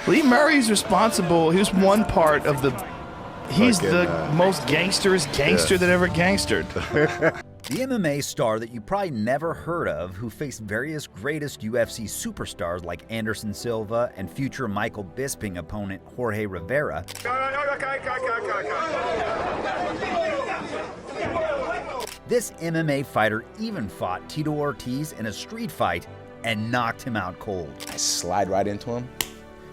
Lee Murray's responsible. He was one part of the. He's the most gangsterest gangster that ever gangstered. The MMA star that you probably never heard of, who faced various greatest UFC superstars like Anderson Silva and future Michael Bisping opponent Jorge Rivera. This MMA fighter even fought Tito Ortiz in a street fight and knocked him out cold. I slide right into him.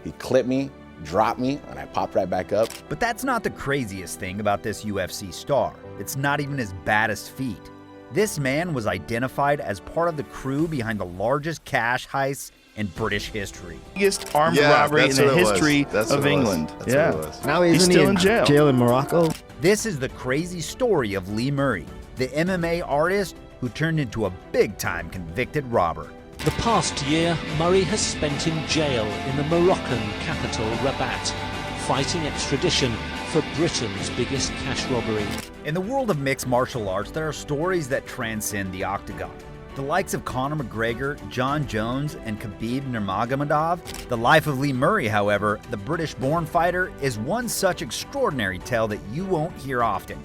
He clipped me, dropped me, and I popped right back up. But that's not the craziest thing about this UFC star. It's not even his baddest feat. This man was identified as part of the crew behind the largest cash heists in British history. Biggest armed robbery in the history of England. Now he's still in jail in Morocco. This is the crazy story of Lee Murray, the MMA artist who turned into a big-time convicted robber. The past year, Murray has spent in jail in the Moroccan capital Rabat, fighting extradition for Britain's biggest cash robbery. In the world of mixed martial arts, there are stories that transcend the octagon. The likes of Conor McGregor, John Jones, and Khabib Nurmagomedov. The life of Lee Murray, however, the British-born fighter, is one such extraordinary tale that you won't hear often.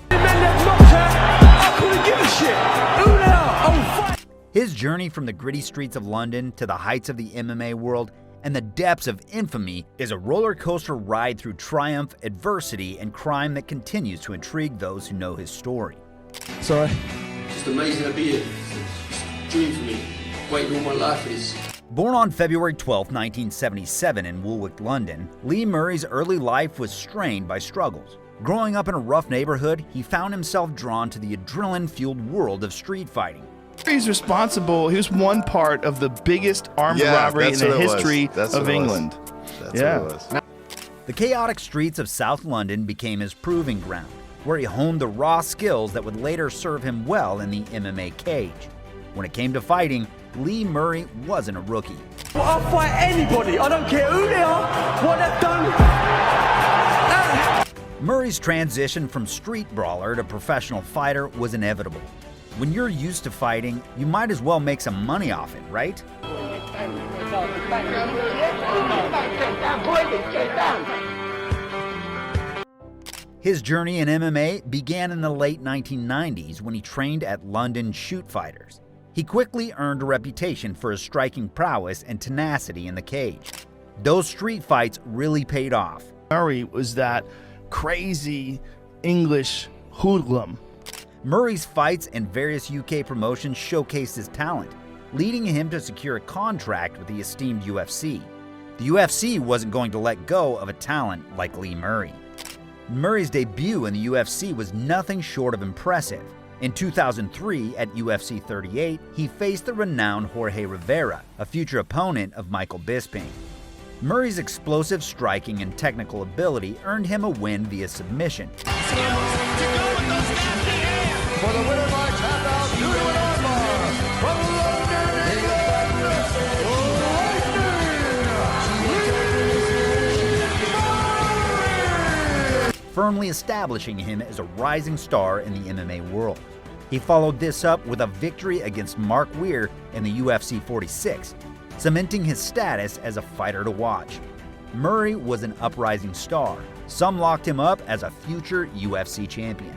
His journey from the gritty streets of London to the heights of the MMA world and the depths of infamy is a roller coaster ride through triumph, adversity, and crime that continues to intrigue those who know his story. Sorry. Just amazing to be here. It's a dream for me. Waiting all my life for this. Born on February 12, 1977 in Woolwich, London, Lee Murray's early life was strained by struggles. Growing up in a rough neighborhood, he found himself drawn to the adrenaline-fueled world of street fighting. He's responsible. He was one part of the biggest armed robbery in the history of England. The chaotic streets of South London became his proving ground, where he honed the raw skills that would later serve him well in the MMA cage. When it came to fighting, Lee Murray wasn't a rookie. Well, I'll fight anybody. I don't care who they are, what they've done. Murray's transition from street brawler to professional fighter was inevitable. When you're used to fighting, you might as well make some money off it, right? His journey in MMA began in the late 1990s when he trained at London Shoot Fighters. He quickly earned a reputation for his striking prowess and tenacity in the cage. Those street fights really paid off. Murray was that crazy English hoodlum. Murray's fights in various UK promotions showcased his talent, leading him to secure a contract with the esteemed UFC. The UFC wasn't going to let go of a talent like Lee Murray. Murray's debut in the UFC was nothing short of impressive. In 2003, at UFC 38, he faced the renowned Jorge Rivera, a future opponent of Michael Bisping. Murray's explosive striking and technical ability earned him a win via submission. For the winner by tap out, due to an armbar, from London, England, firmly establishing him as a rising star in the MMA world. He followed this up with a victory against Mark Weir in the UFC 46, cementing his status as a fighter to watch. Murray was an uprising star. Some locked him up as a future UFC champion.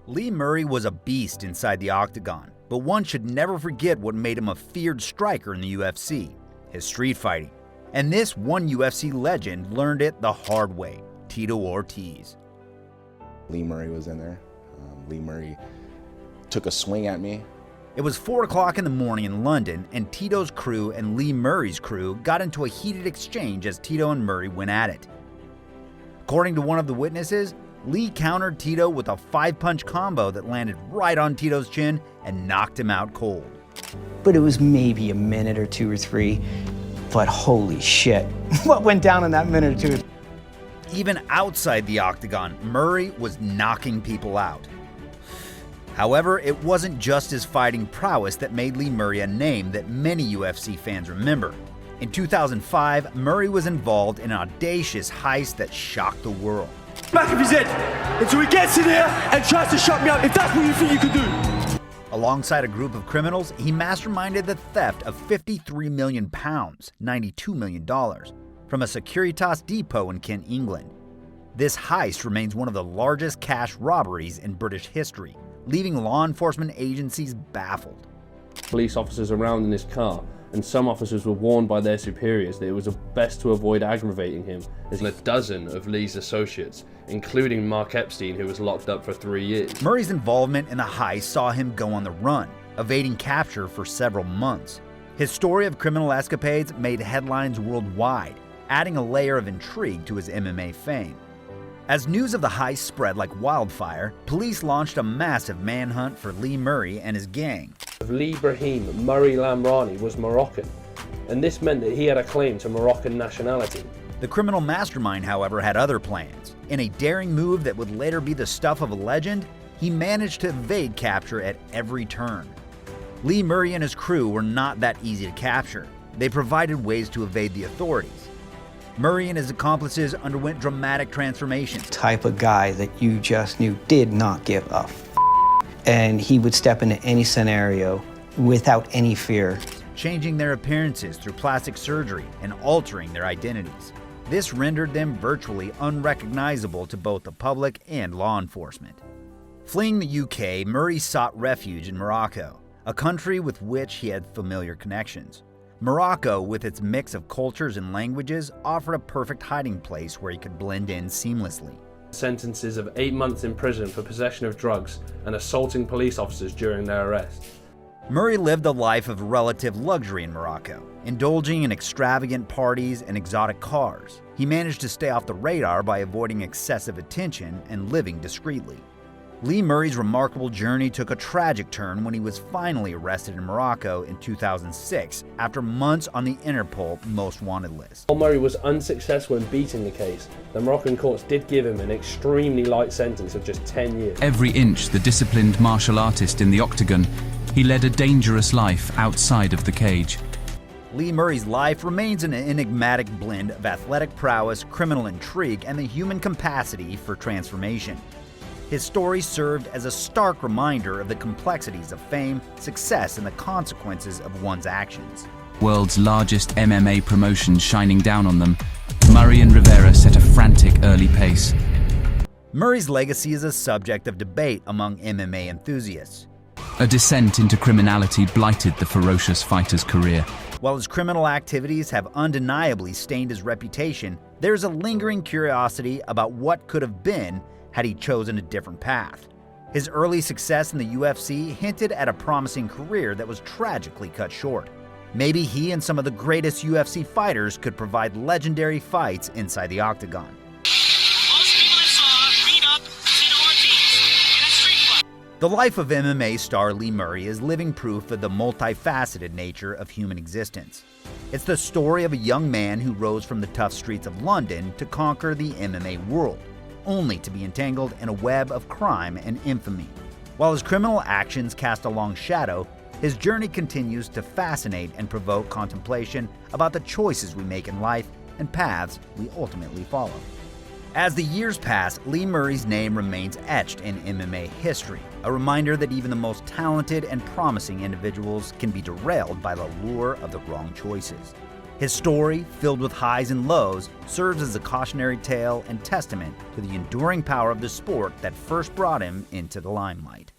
Lee Murray was a beast inside the octagon, but one should never forget what made him a feared striker in the UFC, his street fighting. And this one UFC legend learned it the hard way, Tito Ortiz. Lee Murray was in there. Lee Murray took a swing at me. It was 4 o'clock in the morning in London, and Tito's crew and Lee Murray's crew got into a heated exchange as Tito and Murray went at it. According to one of the witnesses, Lee countered Tito with a 5-punch combo that landed right on Tito's chin and knocked him out cold. But it was maybe a minute or 2 or 3, but holy shit, what went down in that minute or 2? Even outside the octagon, Murray was knocking people out. However, it wasn't just his fighting prowess that made Lee Murray a name that many UFC fans remember. In 2005, Murray was involved in an audacious heist that shocked the world. Back of his head until he gets in here and tries to shut me up, if that's what you think you can do. Alongside a group of criminals, he masterminded the theft of £53 million, $92 million, from a Securitas depot in Kent, England. This heist remains one of the largest cash robberies in British history, leaving law enforcement agencies baffled. Police officers around in his car, and some officers were warned by their superiors that it was best to avoid aggravating him. There's a dozen of Lee's associates, including Mark Epstein, who was locked up for 3 years. Murray's involvement in the heist saw him go on the run, evading capture for several months. His story of criminal escapades made headlines worldwide, adding a layer of intrigue to his MMA fame. As news of the heist spread like wildfire, police launched a massive manhunt for Lee Murray and his gang. Lee Brahim Murray Lamrani was Moroccan, and this meant that he had a claim to Moroccan nationality. The criminal mastermind, however, had other plans. In a daring move that would later be the stuff of a legend, he managed to evade capture at every turn. Lee Murray and his crew were not that easy to capture. They provided ways to evade the authorities. Murray and his accomplices underwent dramatic transformations. Type of guy that you just knew did not give a f***. And he would step into any scenario without any fear. Changing their appearances through plastic surgery and altering their identities. This rendered them virtually unrecognizable to both the public and law enforcement. Fleeing the UK, Murray sought refuge in Morocco, a country with which he had familiar connections. Morocco, with its mix of cultures and languages, offered a perfect hiding place where he could blend in seamlessly. Sentences of 8 months in prison for possession of drugs and assaulting police officers during their arrest. Murray lived a life of relative luxury in Morocco, indulging in extravagant parties and exotic cars. He managed to stay off the radar by avoiding excessive attention and living discreetly. Lee Murray's remarkable journey took a tragic turn when he was finally arrested in Morocco in 2006 after months on the Interpol Most Wanted list. While Murray was unsuccessful in beating the case, the Moroccan courts did give him an extremely light sentence of just 10 years. Every inch the disciplined martial artist in the octagon, he led a dangerous life outside of the cage. Lee Murray's life remains an enigmatic blend of athletic prowess, criminal intrigue, and the human capacity for transformation. His story served as a stark reminder of the complexities of fame, success, and the consequences of one's actions. World's largest MMA promotion shining down on them, Murray and Rivera set a frantic early pace. Murray's legacy is a subject of debate among MMA enthusiasts. A descent into criminality blighted the ferocious fighter's career. While his criminal activities have undeniably stained his reputation, there's a lingering curiosity about what could have been had he chosen a different path. His early success in the UFC hinted at a promising career that was tragically cut short. Maybe he and some of the greatest UFC fighters could provide legendary fights inside the octagon. The life of MMA star Lee Murray is living proof of the multifaceted nature of human existence. It's the story of a young man who rose from the tough streets of London to conquer the MMA world, only to be entangled in a web of crime and infamy. While his criminal actions cast a long shadow, his journey continues to fascinate and provoke contemplation about the choices we make in life and paths we ultimately follow. As the years pass, Lee Murray's name remains etched in MMA history, a reminder that even the most talented and promising individuals can be derailed by the lure of the wrong choices. His story, filled with highs and lows, serves as a cautionary tale and testament to the enduring power of the sport that first brought him into the limelight.